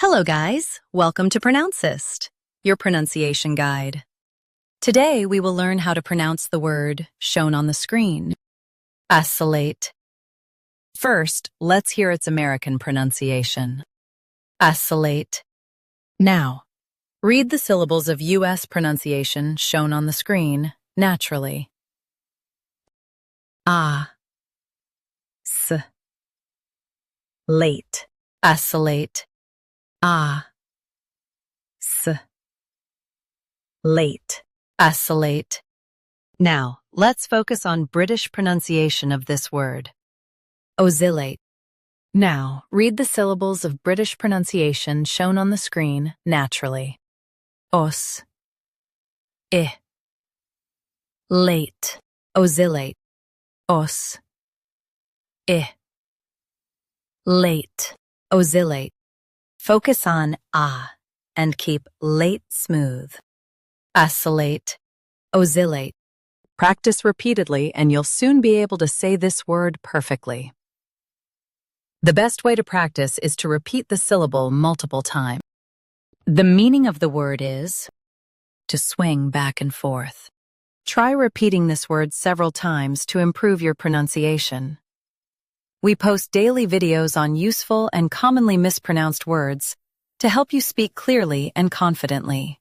Hello guys, welcome to Pronouncist, your pronunciation guide. Today we will learn how to pronounce the word shown on the screen, oscillate. First, let's hear its American pronunciation. Oscillate. Now, read the syllables of U.S. pronunciation shown on the screen naturally. Late. Oscillate. Late. Oscillate. Now, let's focus on British pronunciation of this word. Oscillate. Now, read the syllables of British pronunciation shown on the screen naturally. Late. Oscillate. Late. Oscillate. Focus on and keep late smooth. Oscillate. Oscillate. Practice repeatedly and you'll soon be able to say this word perfectly. The best way to practice is to repeat the syllable multiple times. The meaning of the word is to swing back and forth. Try repeating this word several times to improve your pronunciation. We post daily videos on useful and commonly mispronounced words to help you speak clearly and confidently.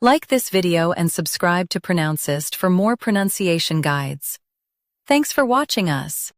Like this video and subscribe to Pronouncist for more pronunciation guides. Thanks for watching us.